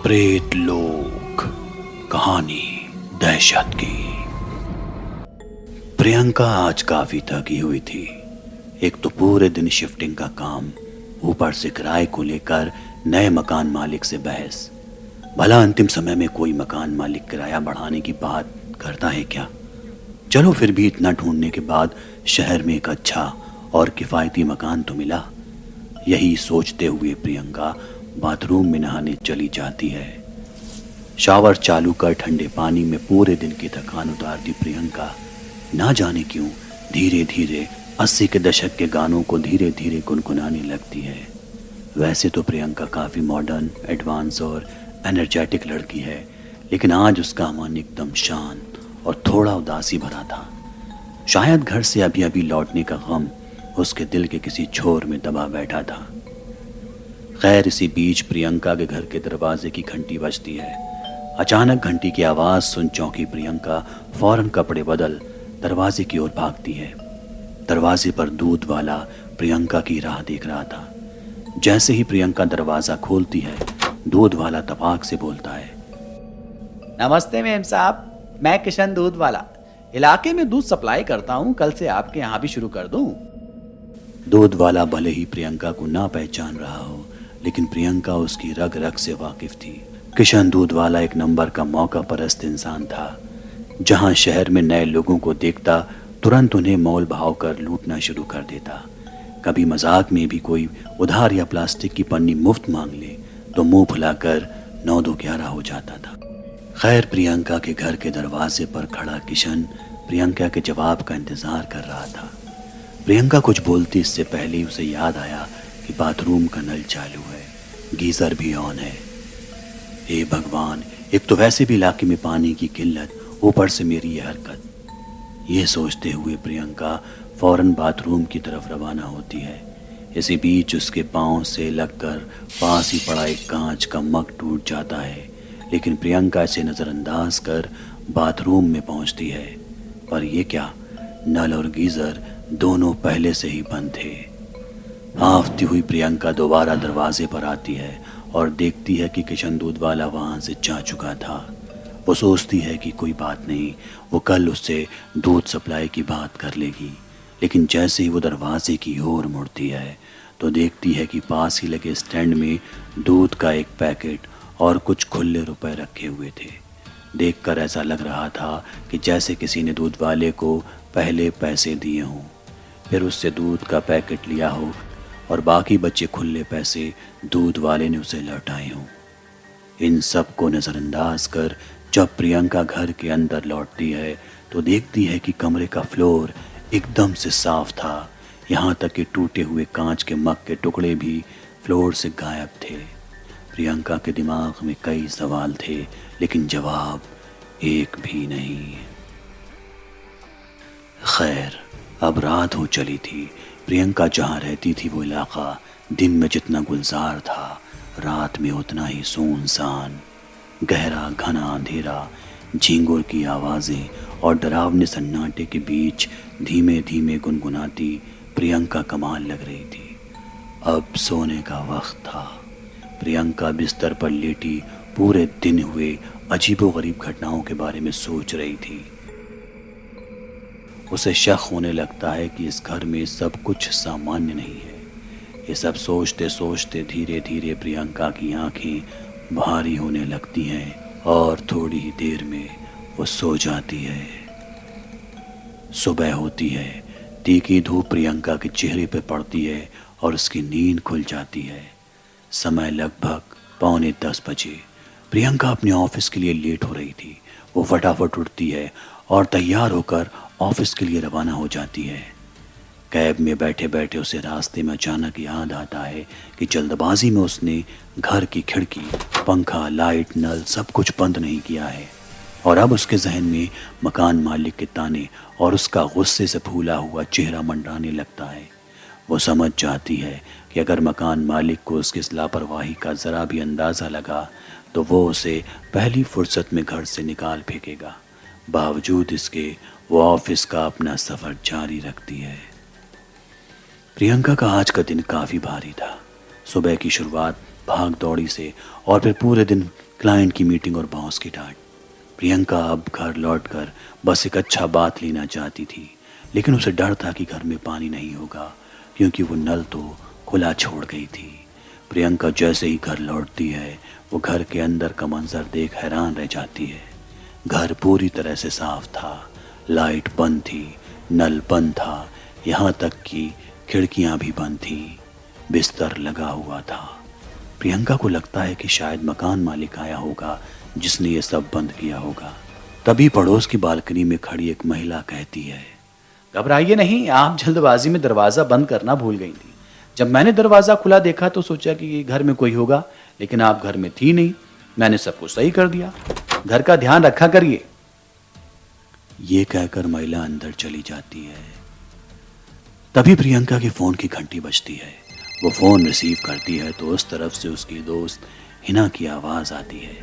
प्रेत लोक कहानी दहशत की। प्रियंका आज काफी थकी हुई थी। एक तो पूरे दिन शिफ्टिंग का काम, ऊपर से किराए को लेकर नए मकान मालिक से बहस। भला अंतिम समय में कोई मकान मालिक किराया बढ़ाने की बात करता है क्या? चलो फिर भी इतना ढूंढने के बाद शहर में एक अच्छा और किफ़ायती मकान तो मिला। यही सोचते हुए प्रियंका बाथरूम में नहाने चली जाती है। शावर चालू कर ठंडे पानी में पूरे दिन की थकान उतारती प्रियंका ना जाने क्यों धीरे धीरे 80 के दशक के गानों को धीरे धीरे गुनगुनाने लगती है। वैसे तो प्रियंका काफ़ी मॉडर्न, एडवांस और एनर्जेटिक लड़की है, लेकिन आज उसका मन एकदम शांत और थोड़ा उदासी भरा था। शायद घर से अभी अभी लौटने का गम उसके दिल के किसी छोर में दबा बैठा था। खैर, इसी बीच प्रियंका के घर के दरवाजे की घंटी बजती है। अचानक घंटी की आवाज़ सुन चौंकी प्रियंका फौरन कपड़े बदल दरवाजे की ओर भागती है। दरवाजे पर दूध वाला प्रियंका की राह देख रहा था। जैसे ही प्रियंका दरवाज़ा खोलती है, दूध वाला तपाक से बोलता है, नमस्ते मेम साहब, मैं किशन दूध वाला इलाके में दूध सप्लाई करता हूँ। कल से आपके यहाँ भी शुरू कर दूँ। दूध वाला भले ही प्रियंका को ना पहचान रहा हो, लेकिन प्रियंका उसकी रग रग से वाकिफ थी। किशन दूध वाला एक नंबर का मौका परस्त इंसान था। जहां शहर में नए लोगों को देखता तुरंत उन्हें मोल भाव कर लूटना शुरू कर देता। कभी मजाक में भी कोई उधार या प्लास्टिक की पन्नी मुफ्त मांग ले तो मुंह फुलाकर 9-2-11 हो जाता था। खैर, प्रियंका के घर के दरवाजे पर खड़ा किशन प्रियंका के जवाब का इंतजार कर रहा था। प्रियंका कुछ बोलती इससे पहले ही उसे याद आया कि बाथरूम का नल चालू है, गीजर भी ऑन है। हे भगवान, एक तो वैसे भी इलाके में पानी की किल्लत, ऊपर से मेरी ये हरकत। ये सोचते हुए प्रियंका फौरन बाथरूम की तरफ रवाना होती है। इसी बीच उसके पांव से लगकर पास ही पड़ा एक कांच का मग टूट जाता है, लेकिन प्रियंका इसे नज़रअंदाज कर बाथरूम में पहुंचती है। पर यह क्या, नल और गीजर दोनों पहले से ही बंद थे। हांफती हुई प्रियंका दोबारा दरवाजे पर आती है और देखती है कि किशन दूध वाला वहां से जा चुका था। वो सोचती है कि कोई बात नहीं, वो कल उससे दूध सप्लाई की बात कर लेगी। लेकिन जैसे ही वो दरवाजे की ओर मुड़ती है तो देखती है कि पास ही लगे स्टैंड में दूध का एक पैकेट और कुछ खुले रुपए रखे हुए थे। देखकर ऐसा लग रहा था कि जैसे किसी ने दूध वाले को पहले पैसे दिए हों, फिर उससे दूध का पैकेट लिया हो और बाकी बचे खुले पैसे दूध वाले ने उसे लौटाए हों। इन सब को नज़रअंदाज कर जब प्रियंका घर के अंदर लौटती है तो देखती है कि कमरे का फ्लोर एकदम से साफ था। यहाँ तक कि टूटे हुए कांच के मग के टुकड़े भी फ्लोर से गायब थे। प्रियंका के दिमाग में कई सवाल थे, लेकिन जवाब एक भी नहीं। खैर, अब रात हो चली थी। प्रियंका जहाँ रहती थी वो इलाका दिन में जितना गुलजार था, रात में उतना ही सुनसान। गहरा घना अंधेरा, झींगुर की आवाज़ें और डरावने सन्नाटे के बीच धीमे धीमे गुनगुनाती प्रियंका कमाल लग रही थी। अब सोने का वक्त था। प्रियंका बिस्तर पर लेटी पूरे दिन हुए अजीबोगरीब घटनाओं के बारे में सोच रही थी। उसे शक होने लगता है कि इस घर में सब कुछ सामान्य नहीं है। ये सब सोचते सोचते धीरे धीरे प्रियंका की आंखें भारी होने लगती हैं और थोड़ी ही देर में वो सो जाती है। सुबह होती है, तीखी धूप प्रियंका के चेहरे पर पड़ती है और उसकी नींद खुल जाती है। समय लगभग 9:45 बजे। प्रियंका अपने ऑफिस के लिए लेट हो रही थी। वो फटाफट उठती है और तैयार होकर ऑफिस के लिए रवाना हो जाती है। कैब में बैठे बैठे उसे रास्ते में अचानक याद आता है कि जल्दबाजी में उसने घर की खिड़की, पंखा, लाइट, नल सब कुछ बंद नहीं किया है। और अब उसके जहन में मकान मालिक के ताने और उसका गुस्से से फूला हुआ चेहरा मंडराने लगता है। वो समझ जाती है कि अगर मकान मालिक को उसकी इस लापरवाही का ज़रा भी अंदाज़ा लगा तो वो उसे पहली फुर्सत में घर से निकाल फेंकेगा। बावजूद इसके वो ऑफिस का अपना सफ़र जारी रखती है। प्रियंका का आज का दिन काफ़ी भारी था। सुबह की शुरुआत भाग दौड़ी से और फिर पूरे दिन क्लाइंट की मीटिंग और बॉस की डांट। प्रियंका अब घर लौटकर बस एक अच्छा बात लेना चाहती थी, लेकिन उसे डर था कि घर में पानी नहीं होगा, क्योंकि वो नल तो खुला छोड़ गई थी। प्रियंका जैसे ही घर लौटती है, वो घर के अंदर का मंजर देख हैरान रह जाती है। घर पूरी तरह से साफ था, लाइट बंद थी, नल बंद था, यहाँ तक कि खिड़कियाँ भी बंद थीं, बिस्तर लगा हुआ था। प्रियंका को लगता है कि शायद मकान मालिक आया होगा जिसने ये सब बंद किया होगा। तभी पड़ोस की बालकनी में खड़ी एक महिला कहती है, घबराइए नहीं, आप जल्दबाजी में दरवाज़ा बंद करना भूल गई थी। जब मैंने दरवाज़ा खुला देखा तो सोचा कि घर में कोई होगा, लेकिन आप घर में थी नहीं। मैंने सब कुछ सही कर दिया। घर का ध्यान रखा करिए। ये कहकर महिला अंदर चली जाती है। तभी प्रियंका के फोन की घंटी बजती है। वो फोन रिसीव करती है तो उस तरफ से उसकी दोस्त हिना की आवाज आती है।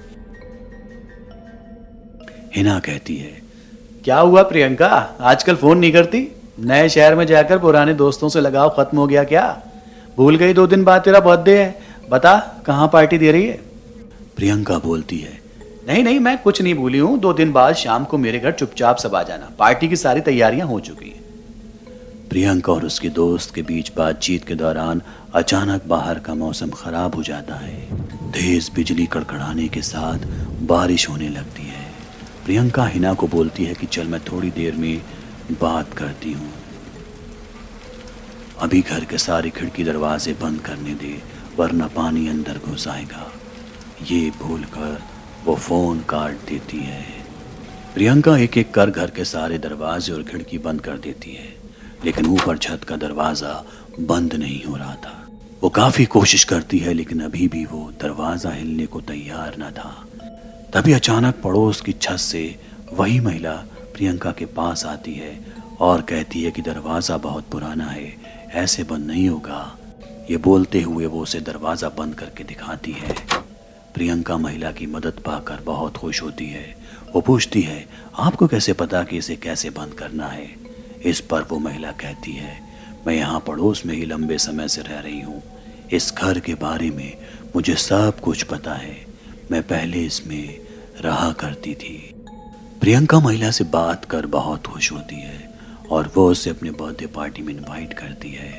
हिना कहती है, क्या हुआ प्रियंका, आजकल फोन नहीं करती? नए शहर में जाकर पुराने दोस्तों से लगाव खत्म हो गया क्या? भूल गई 2 दिन बाद तेरा बर्थडे है। बता, कहाँ पार्टी दे रही है? प्रियंका बोलती है, नहीं नहीं, मैं कुछ नहीं भूली हूँ। 2 दिन बाद शाम को मेरे घर चुपचाप सब आ जाना। पार्टी की सारी तैयारियां हो चुकी हैं। प्रियंका और उसके दोस्त के बीच बातचीत के दौरान अचानक बाहर का मौसम खराब हो जाता है। तेज बिजली कड़कड़ाने के साथ बारिश होने लगती है। प्रियंका हिना को बोलती है कि चल मैं थोड़ी देर में बात करती हूँ, अभी घर के सारे खिड़की दरवाजे बंद करने दे, वरना पानी अंदर घुस आएगा। ये भूलकर वो फोन काट देती है। प्रियंका एक एक कर घर के सारे दरवाजे और खिड़की बंद कर देती है, लेकिन ऊपर छत का दरवाज़ा बंद नहीं हो रहा था। वो काफ़ी कोशिश करती है, लेकिन अभी भी वो दरवाज़ा हिलने को तैयार न था। तभी अचानक पड़ोस की छत से वही महिला प्रियंका के पास आती है और कहती है कि दरवाज़ा बहुत पुराना है, ऐसे बंद नहीं होगा। ये बोलते हुए वो उसे दरवाज़ा बंद करके दिखाती है। प्रियंका महिला की मदद पाकर बहुत खुश होती है। वो पूछती है, आपको कैसे पता कि इसे कैसे बंद करना है? इस पर वो महिला कहती है, मैं यहाँ पड़ोस में ही लंबे समय से रह रही हूँ। इस घर के बारे में मुझे सब कुछ पता है। मैं पहले इसमें रहा करती थी। प्रियंका महिला से बात कर बहुत खुश होती है और वो उसे अपने बर्थडे पार्टी में इनवाइट करती है,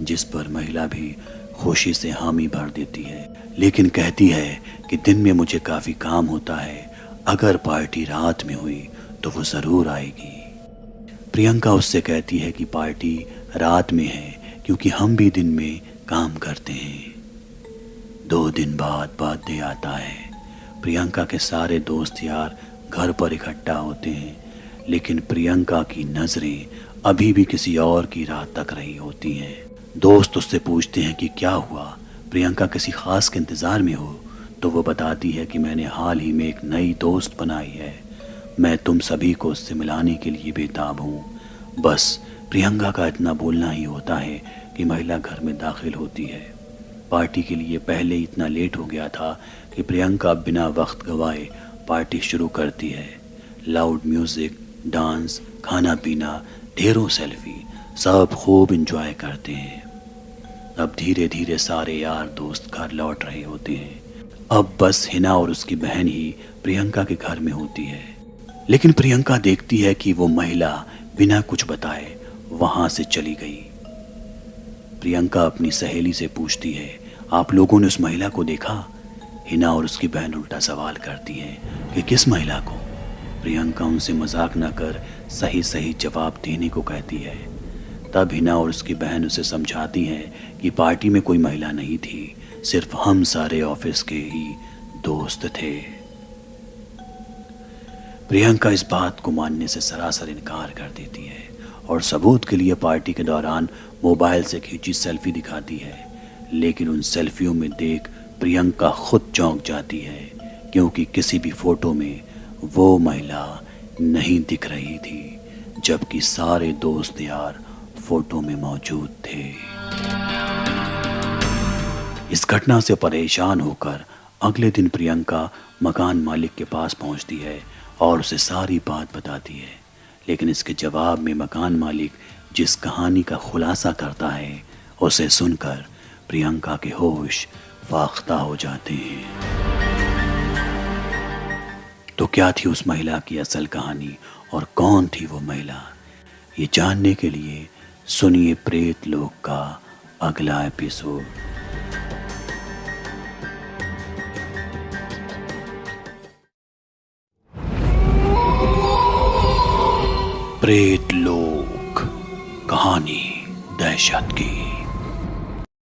जिस पर महिला भी खुशी से हामी भर देती है, लेकिन कहती है कि दिन में मुझे काफ़ी काम होता है। अगर पार्टी रात में हुई तो वो ज़रूर आएगी। प्रियंका उससे कहती है कि पार्टी रात में है क्योंकि हम भी दिन में काम करते हैं। 2 दिन बाद बर्थडे आता है। प्रियंका के सारे दोस्त यार घर पर इकट्ठा होते हैं, लेकिन प्रियंका की नज़रें अभी भी किसी और की राह तक रही होती हैं। दोस्त उससे पूछते हैं कि क्या हुआ, प्रियंका किसी ख़ास के इंतज़ार में हो? तो वो बताती है कि मैंने हाल ही में एक नई दोस्त बनाई है। मैं तुम सभी को उससे मिलाने के लिए बेताब हूँ। बस प्रियंका का इतना बोलना ही होता है कि महिला घर में दाखिल होती है। पार्टी के लिए पहले इतना लेट हो गया था कि प्रियंका बिना वक्त गवाए पार्टी शुरू करती है। लाउड म्यूज़िक, डांस, खाना पीना, ढेरों सेल्फी, सब खूब एंजॉय करते हैं। अब धीरे धीरे सारे यार दोस्त घर लौट रहे होते हैं। अब बस हिना और उसकी बहन ही प्रियंका के घर में होती है, लेकिन प्रियंका देखती है कि वो महिला बिना कुछ बताए वहां से चली गई। प्रियंका अपनी सहेली से पूछती है, आप लोगों ने उस महिला को देखा? हिना और उसकी बहन उल्टा सवाल करती हैं कि किस महिला को? प्रियंका उनसे मजाक न कर सही सही जवाब देने को कहती है। तब हिना और उसकी बहन उसे समझाती हैं कि पार्टी में कोई महिला नहीं थी, सिर्फ हम सारे ऑफिस के ही दोस्त थे। प्रियंका इस बात को मानने से सरासर इनकार कर देती है और सबूत के लिए पार्टी के दौरान मोबाइल से खींची सेल्फी दिखाती है, लेकिन उन सेल्फियों में देख प्रियंका खुद चौंक जाती है, क्योंकि किसी भी फोटो में वो महिला नहीं दिख रही थी, जबकि सारे दोस्त यार फोटो में मौजूद थे। इस घटना से परेशान होकर अगले दिन प्रियंका मकान मालिक के पास पहुंचती है और उसे सारी बात बताती है, लेकिन इसके जवाब में मकान मालिक जिस कहानी का खुलासा करता है उसे सुनकर प्रियंका के होश फाख्ता हो जाते हैं। तो क्या थी उस महिला की असल कहानी और कौन थी वो महिला, ये जानने के लिए सुनिए प्रेत लोक का अगला एपिसोड। प्रेत लोक, कहानी दहशत की।